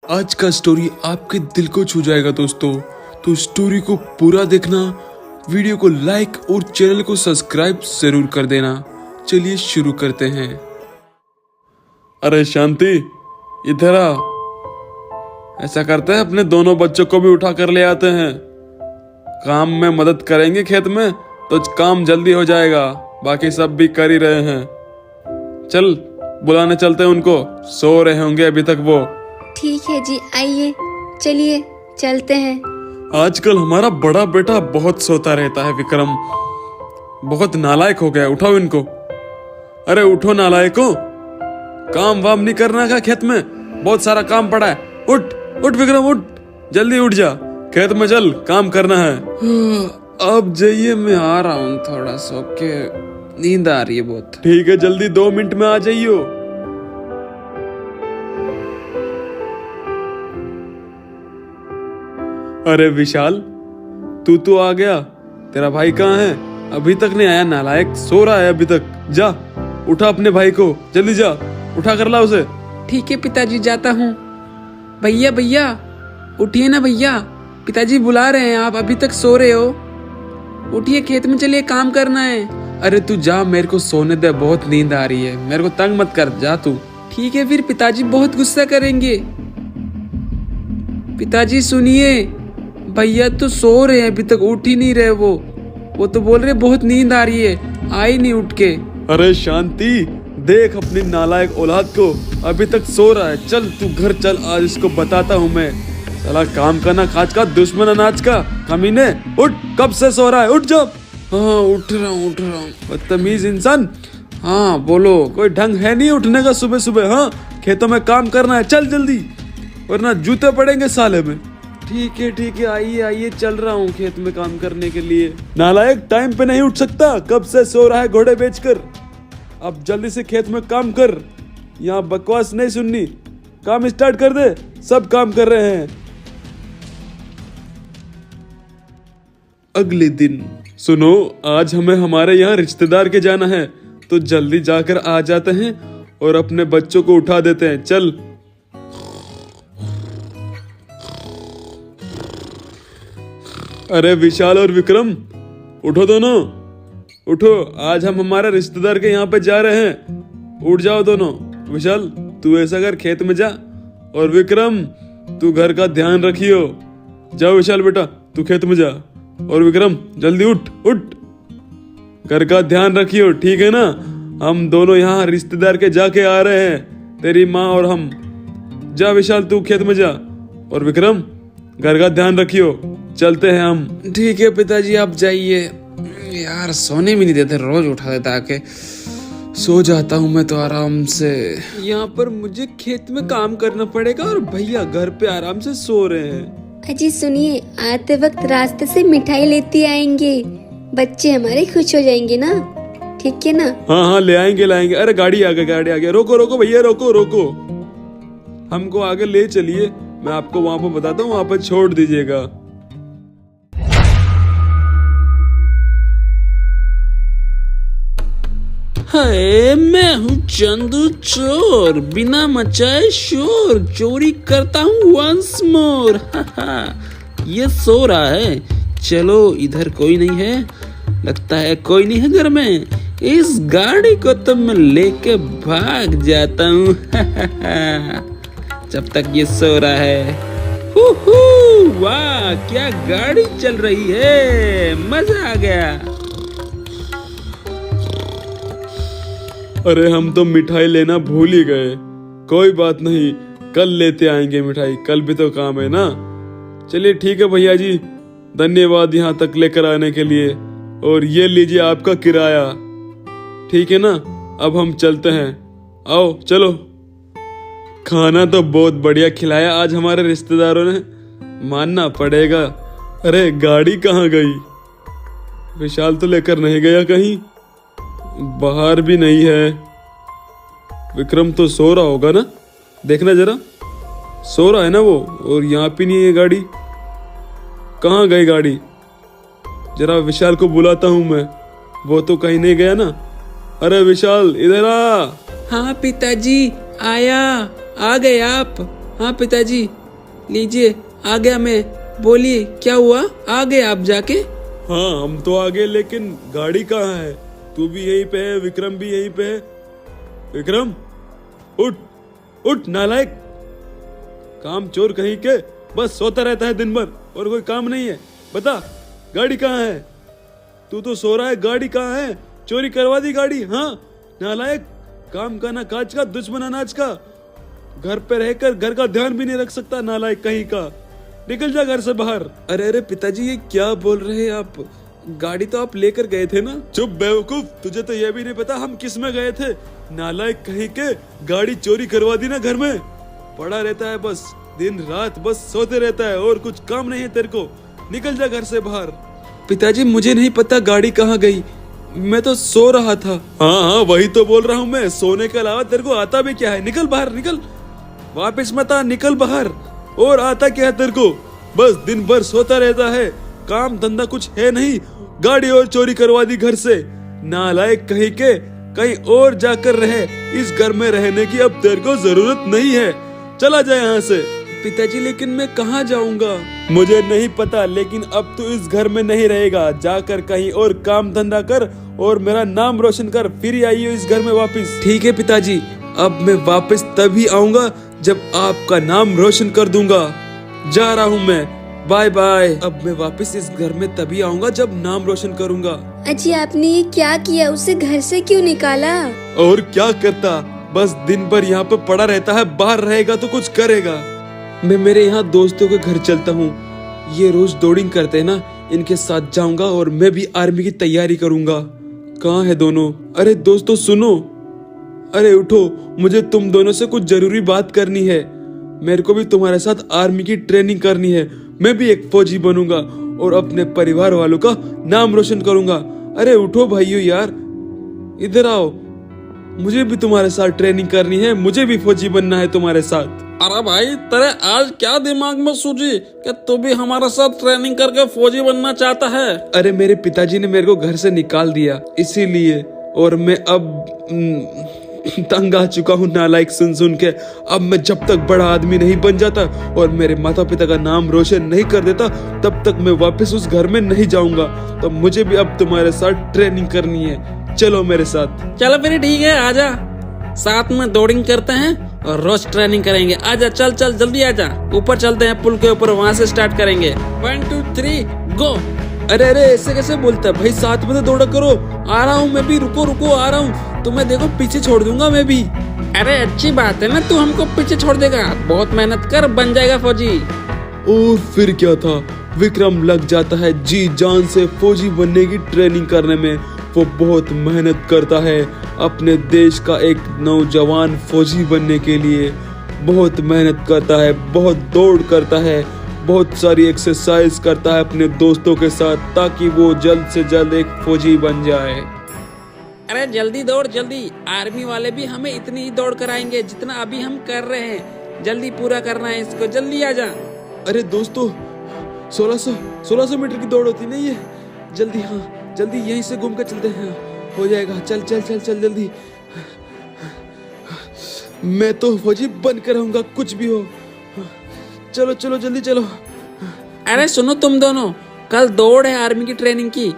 आज का स्टोरी आपके दिल को छू जाएगा दोस्तों, तो स्टोरी को पूरा देखना, वीडियो को लाइक और चैनल को सब्सक्राइब जरूर कर देना। चलिए शुरू करते हैं। अरे शांति, इधर आ। ऐसा करते हैं, अपने दोनों बच्चों को भी उठा कर ले आते हैं। काम में मदद करेंगे खेत में तो काम जल्दी हो जाएगा, बाकी सब भी कर ही रहे हैं। चल बुलाने चलते हैं उनको, सो रहे होंगे अभी तक वो। ठीक है जी, आइए चलिए चलते हैं। आजकल हमारा बड़ा बेटा बहुत सोता रहता है विक्रम, बहुत नालायक हो गया। उठाओ इनको। अरे उठो नालायको, काम वाम नहीं करना का खेत में, बहुत सारा काम पड़ा है। उठ उठ विक्रम उठ, जल्दी उठ जा, खेत में चल, काम करना है। अब जाइए, मैं आ रहा हूँ, थोड़ा सो के नींद आ रही है बहुत। ठीक है, जल्दी 2 मिनट में आ जाइयो। अरे विशाल, तू तो आ गया, तेरा भाई कहाँ है? अभी तक नहीं आया, नालायक, सो रहा है अभी तक। जा उठा अपने भाई को, जल्दी जा, उठा कर ला उसे। ठीक है पिताजी, जाता हूँ। भैया भैया उठिए ना भैया, पिताजी बुला रहे हैं, आप अभी तक सो रहे हो। उठिए, खेत में चलिए, काम करना है। अरे तू जा, मेरे को सोने दे, बहुत नींद आ रही है, मेरे को तंग मत कर, जा तू। ठीक है, फिर पिताजी बहुत गुस्सा करेंगे। पिताजी सुनिए, भैया तो सो रहे हैं, अभी तक उठ ही नहीं रहे। वो तो बोल रहे बहुत नींद आ रही है, आई नहीं उठ के। अरे शांति, देख अपनी नालायक औलाद को, अभी तक सो रहा है। चल तू घर चल, आज इसको बताता हूँ मैं। साला काम करना खाज का, दुश्मन अनाज का, कमीने। उठ, कब से सो रहा है, उठ जा। हाँ उठ रहा हूँ। बदतमीज इंसान। हाँ बोलो, कोई ढंग है नहीं उठने का सुबह सुबह। हाँ, खेतों में काम करना है, चल जल्दी, वरना जूते पड़ेंगे साले में। ठीक है, आइए, चल रहा हूँ खेत में काम करने के लिए। नालायक, टाइम पे नहीं उठ सकता, कब से सो रहा है घोड़े बेचकर। अब जल्दी से खेत में काम कर, यहाँ बकवास नहीं सुननी, काम स्टार्ट कर दे, सब काम कर रहे हैं। अगले दिन, सुनो, आज हमें हमारे यहाँ रिश्तेदार के जाना है, तो जल्दी जाकर आ जाते हैं और अपने बच्चों को उठा देते हैं। चल। अरे विशाल और विक्रम, उठो दोनों, उठो, आज हम हमारे रिश्तेदार के यहाँ पे जा रहे हैं। उठ जाओ दोनों। विशाल तू ऐसा कर, खेत में जा, और विक्रम तू घर का ध्यान रखियो। जाओ विशाल बेटा, तू खेत में जा, और विक्रम जल्दी उठ, घर का ध्यान रखियो, ठीक है ना? हम दोनों यहाँ रिश्तेदार के जाके आ रहे हैं, तेरी माँ और हम। जा विशाल तू खेत में जा, और विक्रम घर का ध्यान रखियो, चलते हैं हम। ठीक है पिताजी, आप जाइए। यार सोने भी नहीं देते, रोज उठा देता आके, सो जाता हूँ मैं तो आराम से। यहाँ पर मुझे खेत में काम करना पड़ेगा और भैया घर पे आराम से सो रहे हैं। अजी सुनिए, आते वक्त रास्ते से मिठाई लेती आएंगे, बच्चे हमारे खुश हो जाएंगे ना, ठीक है ना? हाँ ले आएंगे, लाएंगे। अरे गाड़ी आ गई। रोको भैया, रोको, हमको आगे ले चलिए, मैं आपको वहाँ पे बताता हूँ, वहाँ पे छोड़ दीजिएगा। हाय, मैं हूँ चंदू चोर, बिना मचाए शोर, चोरी करता हूँ वंस मोर। ये सो रहा है, चलो इधर कोई नहीं है, लगता है कोई नहीं है घर में, इस गाड़ी को तो मैं लेके भाग जाता हूँ। जब तक ये सो रहा है। वाह, क्या गाड़ी चल रही है, मजा आ गया। अरे हम तो मिठाई लेना भूल ही गए। कोई बात नहीं, कल लेते आएंगे मिठाई, कल भी तो काम है ना। चलिए ठीक है भैया जी, धन्यवाद यहाँ तक लेकर आने के लिए, और ये लीजिए आपका किराया, ठीक है ना? अब हम चलते हैं, आओ चलो। खाना तो बहुत बढ़िया खिलाया आज हमारे रिश्तेदारों ने, मानना पड़ेगा। अरे गाड़ी कहाँ गई? विशाल तो लेकर नहीं गया कहीं, बाहर भी नहीं है। विक्रम तो सो रहा होगा ना, देखना जरा, सो रहा है ना वो, और यहाँ पे नहीं है गाड़ी। कहाँ गई गाड़ी? जरा विशाल को बुलाता हूँ मैं, वो तो कहीं नहीं गया ना। अरे विशाल इधर आ। हाँ पिताजी, आया, आ गए आप। हाँ पिताजी, लीजिए आ गया मैं। बोलिए क्या हुआ, आ गए आप जाके? हाँ हम तो आ गए, लेकिन गाड़ी कहाँ है? तू भी यहीं पे है, विक्रम भी यहीं पे है। विक्रम उठ उठ नालायक, काम चोर कहीं के, बस सोता रहता है दिन भर और कोई काम नहीं है। बता गाड़ी कहाँ है? तू तो सो रहा है, गाड़ी कहाँ है? चोरी करवा दी गाड़ी? हाँ नालायक, काम का ना काज का, दुश्मन अनाज का। घर पे रहकर घर का ध्यान भी नहीं रख सकता, नालायक कहीं का। निकल जा घर से बाहर। अरे अरे पिताजी ये क्या बोल रहे हैं आप? गाड़ी तो आप लेकर गए थे ना? चुप बेवकूफ, तुझे तो ये भी नहीं पता हम किस में गए थे। नालायक कहीं के, गाड़ी चोरी करवा दी ना घर में। पड़ा रहता है बस दिन रात, बस सोते रहता है और कुछ काम नहीं है तेरे को। निकल जा घर से बाहर। पिताजी मुझे नहीं पता गाड़ी कहाँ गई, मैं तो सो रहा था। हाँ हाँ वही तो बोल रहा हूँ मैं, सोने के अलावा तेरे को आता भी क्या है? निकल बाहर, निकल, वापस मत आ, निकल बाहर। और आता क्या है तेरे को? बस दिन भर सोता रहता है, काम धंधा कुछ है नहीं, गाड़ी और चोरी करवा दी घर से। नालायक कहीं के, कहीं और जाकर रहे, इस घर में रहने की अब तेरे को जरूरत नहीं है, चला जाए यहाँ से। पिताजी लेकिन मैं कहाँ जाऊँगा? मुझे नहीं पता, लेकिन अब तू इस घर में नहीं रहेगा। जाकर कहीं और काम धंधा कर और मेरा नाम रोशन कर, फिर आइयो इस घर में वापस। ठीक है पिताजी, अब मैं वापस तभी आऊंगा जब आपका नाम रोशन कर दूंगा। जा रहा हूँ मैं, बाय बाय। अब मैं वापस इस घर में तभी आऊंगा जब नाम रोशन करूंगा। अजी आपने ये क्या किया? उसे घर से क्यों निकाला? और क्या करता, बस दिन भर यहाँ पे पड़ा रहता है, बाहर रहेगा तो कुछ करेगा। मैं मेरे यहाँ दोस्तों के घर चलता हूँ, ये रोज दौड़िंग करते हैं ना, इनके साथ जाऊंगा और मैं भी आर्मी की तैयारी करूंगा। कहाँ है दोनों? अरे दोस्तों सुनो, अरे उठो, मुझे तुम दोनों से कुछ जरूरी बात करनी है। मेरे को भी तुम्हारे साथ आर्मी की ट्रेनिंग करनी है। मैं भी एक फौजी बनूंगा और अपने परिवार वालों का नाम रोशन करूंगा। अरे उठो भाइयों यार, इधर आओ, मुझे भी तुम्हारे साथ ट्रेनिंग करनी है, मुझे भी फौजी बनना है तुम्हारे साथ। अरे भाई तेरे आज क्या दिमाग में सूझी कि तू भी हमारे साथ ट्रेनिंग करके फौजी बनना चाहता है? अरे मेरे पिताजी ने मेरे को घर से निकाल दिया इसीलिए, और मैं अब तंग आ चुका हूँ नालायक सुन सुन के। अब मैं जब तक बड़ा आदमी नहीं बन जाता और मेरे माता पिता का नाम रोशन नहीं कर देता, तब तक मैं वापस उस घर में नहीं जाऊंगा। तो मुझे भी अब तुम्हारे साथ ट्रेनिंग करनी है, चलो मेरे साथ। चलो फिर ठीक है, आजा, साथ में दौड़िंग करते हैं और रोज ट्रेनिंग करेंगे। आजा, चल चल जल्दी आजा, ऊपर चलते हैं पुल के ऊपर, वहाँ से स्टार्ट करेंगे। 1 2 3 गो। अरे अरे ऐसे कैसे बोलता है भाई, साथ में तो दौड़ा करो। आ रहा हूँ मैं भी, रुको रुको आ रहा हूँ, तुम्हें देखो पीछे छोड़ दूंगा मैं भी। अरे अच्छी बात है ना, तू हमको पीछे छोड़ देगा, बहुत मेहनत कर, बन जाएगा फौजी। और फिर क्या था, विक्रम लग जाता है जी जान से फौजी बनने की ट्रेनिंग करने में। वो बहुत मेहनत करता है अपने देश का एक नौजवान फौजी बनने के लिए, बहुत मेहनत करता है, बहुत दौड़ करता है, बहुत सारी एक्सरसाइज करता है अपने दोस्तों के साथ, ताकि वो जल्द से जल्द एक फौजी बन जाए। अरे जल्दी दौड़ जल्दी, आर्मी वाले भी हमें इतनी ही दौड़ कराएंगे जितना अभी हम कर रहे हैं। जल्दी पूरा करना है इसको, जल्दी आ जा। अरे दोस्तों 1600 मीटर की दौड़ होती नहीं है, जल्दी, हाँ जल्दी यहीं से घूम कर चलते हैं, हो जाएगा। चल चल चल चल जल्दी, मैं तो फौजी बन कर रहूंगा कुछ भी हो। चलो चलो जल्दी चलो। अरे सुनो तुम दोनों, कल दौड़ है आर्मी की ट्रेनिंग की,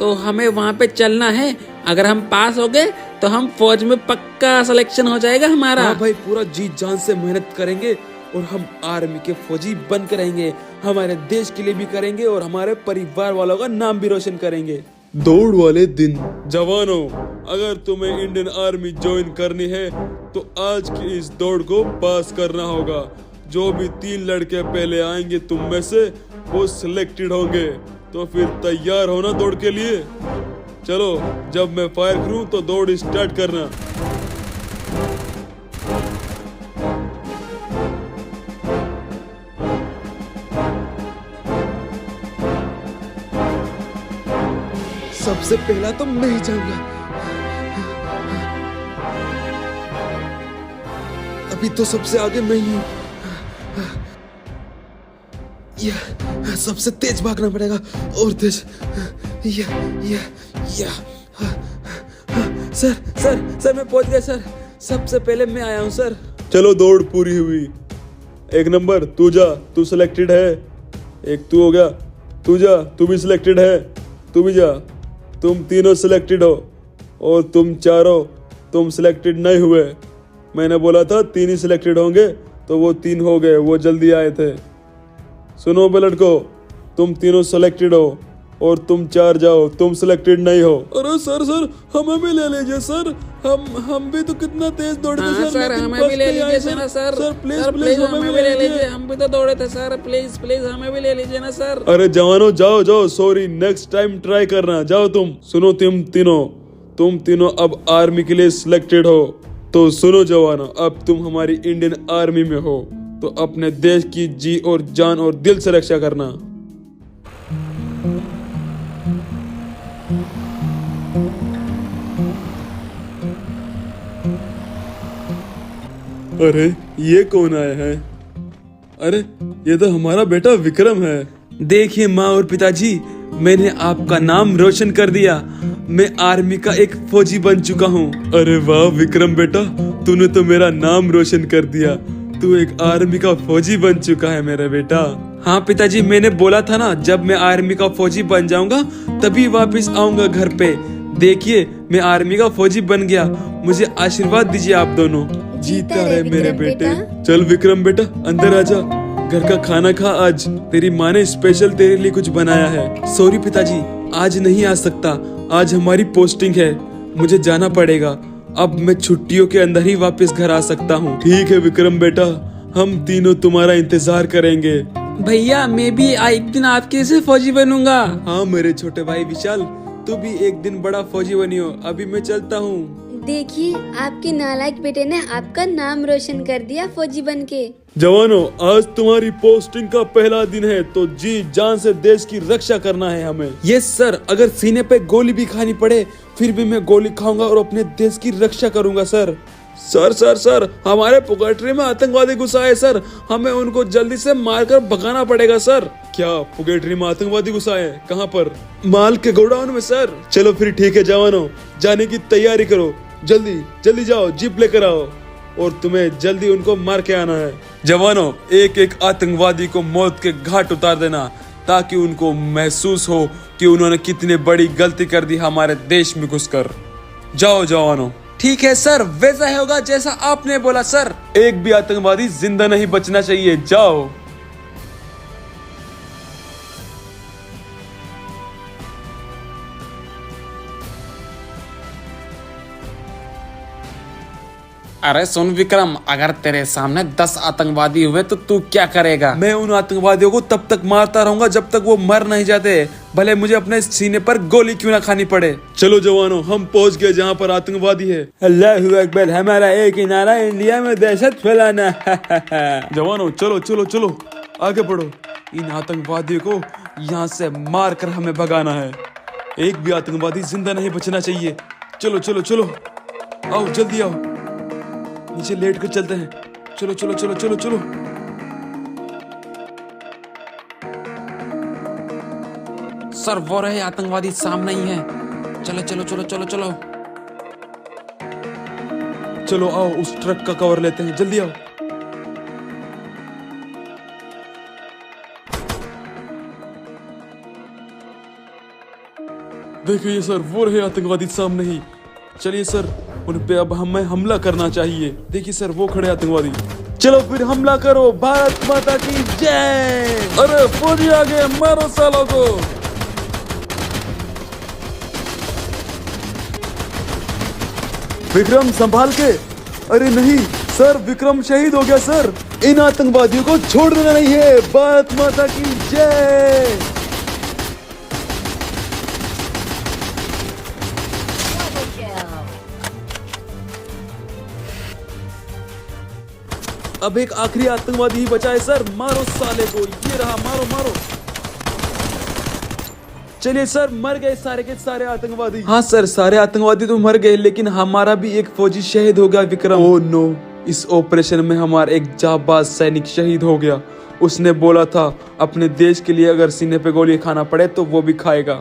तो हमें वहाँ पे चलना है। अगर हम पास हो गए तो हम फौज में पक्का सिलेक्शन हो जाएगा हमारा। हाँ भाई, पूरा जी जान से मेहनत करेंगे और हम आर्मी के फौजी बन कर रहेंगे, हमारे देश के लिए भी करेंगे और हमारे परिवार वालों का नाम भी रोशन करेंगे। दौड़ वाले दिन। जवानों, अगर तुम्हें इंडियन आर्मी ज्वाइन करनी है तो आज की इस दौड़ को पास करना होगा। जो भी 3 लड़के पहले आएंगे तुम में से, वो सिलेक्टेड होंगे। तो फिर तैयार होना दौड़ के लिए। चलो, जब मैं फायर करूं तो दौड़ स्टार्ट करना। सबसे पहला तो मैं ही जाऊंगा। अभी तो सबसे आगे मैं ही हूं। सबसे तेज भागना पड़ेगा, और तेज। सर मैं पहुंच गया सर, सबसे पहले मैं आया हूं सर। चलो दौड़ पूरी हुई। एक नंबर तू जा, तू सिलेक्टेड है। एक तू हो गया, तू जा, तू भी सिलेक्टेड है, तू भी जा। तुम तीनों सिलेक्टेड हो और तुम चारों तुम सिलेक्टेड नहीं हुए। मैंने बोला था 3 ही सिलेक्टेड होंगे तो वो 3 हो गए, वो जल्दी आए थे। सुनो बे लड़को, तुम तीनों सिलेक्टेड हो और तुम 4 जाओ, तुम सिलेक्टेड नहीं हो। अरे सर हमें भी ले लीजिए सर, हम भी तो कितना तेज दौड़े थे हाँ सर, हमें भी ले लीजिए ना सर। सर प्लीज हमें भी ले लीजिए, हम भी तो दौड़े थे सर। प्लीज हमें भी ले लीजिए ना सर। अरे जवानों जाओ, सॉरी, नेक्स्ट टाइम ट्राई करना, जाओ तुम। सुनो तुम तीनों अब आर्मी के लिए सिलेक्टेड हो। तो सुनो जवानों, अब तुम हमारी इंडियन आर्मी में हो तो अपने देश की जी और जान और दिल से रक्षा करना। अरे ये कौन आया है? अरे ये तो हमारा बेटा विक्रम है। देखिए माँ और पिताजी, मैंने आपका नाम रोशन कर दिया। मैं आर्मी का एक फौजी बन चुका हूँ। अरे वाह विक्रम बेटा, तूने तो मेरा नाम रोशन कर दिया। तू एक आर्मी का फौजी बन चुका है मेरा बेटा। हाँ पिताजी, मैंने बोला था ना, जब मैं आर्मी का फौजी बन जाऊंगा तभी वापस आऊंगा घर पे। देखिए मैं आर्मी का फौजी बन गया। मुझे आशीर्वाद दीजिए आप दोनों। जीता रहे मेरे बेटे। चल विक्रम बेटा अंदर आजा, घर का खाना खा। आज तेरी माँ ने स्पेशल तेरे लिए कुछ बनाया है। सॉरी पिताजी, आज नहीं आ सकता, आज हमारी पोस्टिंग है, मुझे जाना पड़ेगा। अब मैं छुट्टियों के अंदर ही वापस घर आ सकता हूँ। ठीक है विक्रम बेटा, हम तीनों तुम्हारा इंतजार करेंगे। भैया मैं भी एक दिन आपके जैसे फौजी बनूंगा। हाँ मेरे छोटे भाई विशाल, तू भी एक दिन बड़ा फौजी बनियो। अभी मैं चलता हूँ। देखिए आपके नालायक बेटे ने आपका नाम रोशन कर दिया फौजी बनके। जवानों, आज तुम्हारी पोस्टिंग का पहला दिन है तो जी जान से देश की रक्षा करना है हमें। यस सर, अगर सीने पे गोली भी खानी पड़े फिर भी मैं गोली खाऊंगा और अपने देश की रक्षा करूंगा सर। सर हमारे पुगेटरी में आतंकवादी घुसा है सर, हमें उनको जल्दी से मारकर भगाना पड़ेगा सर। क्या पुगेटरी में आतंकवादी घुसा है? कहाँ पर? माल के गोडाउन में सर। चलो फिर ठीक है जवानों, जाने की तैयारी करो। जल्दी जाओ, जीप लेकर आओ और तुम्हें जल्दी उनको मार के आना है। जवानों, एक आतंकवादी को मौत के घाट उतार देना ताकि उनको महसूस हो कि उन्होंने कितनी बड़ी गलती कर दी हमारे देश में घुसकर। जाओ जवानों। ठीक है सर, वैसा होगा जैसा आपने बोला सर। एक भी आतंकवादी जिंदा नहीं बचना चाहिए। जाओ। अरे सुन विक्रम, अगर तेरे सामने 10 आतंकवादी हुए तो तू क्या करेगा? मैं उन आतंकवादियों को तब तक मारता रहूंगा जब तक वो मर नहीं जाते, भले मुझे अपने सीने पर गोली क्यों ना खानी पड़े। चलो जवानों, हम पहुंच गए जहां पर आतंकवादी है। अल्लाहू अकबर, हमारा एक ही नारा, इंडिया में दहशत फैलाना। जवानों चलो आगे बढ़ो। इन आतंकवादियों को यहाँ से मार कर हमें भगाना है। एक भी आतंकवादी जिंदा नहीं बचना चाहिए। चलो आओ, जल्दी आओ, नीचे लेट कर चलते हैं। चलो। सर वो रहे आतंकवादी, सामने ही है। चलो। चलो आओ, उस ट्रक का कवर लेते हैं, जल्दी आओ। देखिए सर, वो रहे आतंकवादी सामने ही। चलिए सर, उन पे अब हमें हमला करना चाहिए। देखिए सर, वो खड़े आतंकवादी। चलो फिर हमला करो। भारत माता की जय। अरे फौजी आ गए, मारो सालों को। विक्रम संभाल के। अरे नहीं सर, विक्रम शहीद हो गया सर। इन आतंकवादियों को छोड़ना नहीं है। भारत माता की जय। अब एक आखिरी आतंकवादी ही बचा है सर, मारो साले को। ये रहा, मारो। चलिए सर, मर गए सारे के सारे आतंकवादी। हाँ सर, सारे आतंकवादी तो मर गए, लेकिन हमारा भी एक फौजी शहीद हो गया विक्रम। ओह नो, इस ऑपरेशन में हमारा एक जाबाज सैनिक शहीद हो गया। उसने बोला था अपने देश के लिए अगर सीने पे गोली खाना पड़े तो वो भी खाएगा।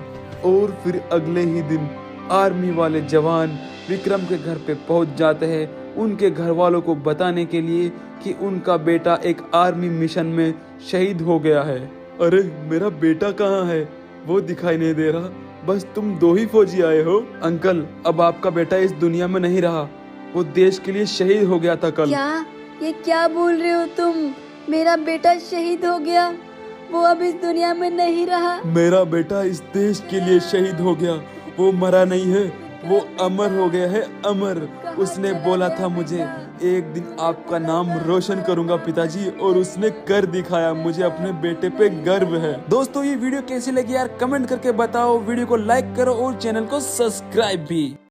और फिर अगले ही दिन आर्मी वाले जवान विक्रम के घर पे पहुंच जाते हैं उनके घर वालों को बताने के लिए कि उनका बेटा एक आर्मी मिशन में शहीद हो गया है। अरे मेरा बेटा कहाँ है? वो दिखाई नहीं दे रहा। बस तुम 2 ही फौजी आए हो। अंकल, अब आपका बेटा इस दुनिया में नहीं रहा। वो देश के लिए शहीद हो गया था कल। क्या? ये क्या बोल रहे हो तुम? मेरा बेटा शहीद हो गया? वो अब इस दुनिया में नहीं रहा? मेरा बेटा इस देश के लिए शहीद हो गया। वो मरा नहीं है, वो अमर हो गया है, अमर। उसने बोला था मुझे, एक दिन आपका नाम रोशन करूंगा पिताजी, और उसने कर दिखाया। मुझे अपने बेटे पे गर्व है। दोस्तों, ये वीडियो कैसी लगी यार कमेंट करके बताओ। वीडियो को लाइक करो और चैनल को सब्सक्राइब भी।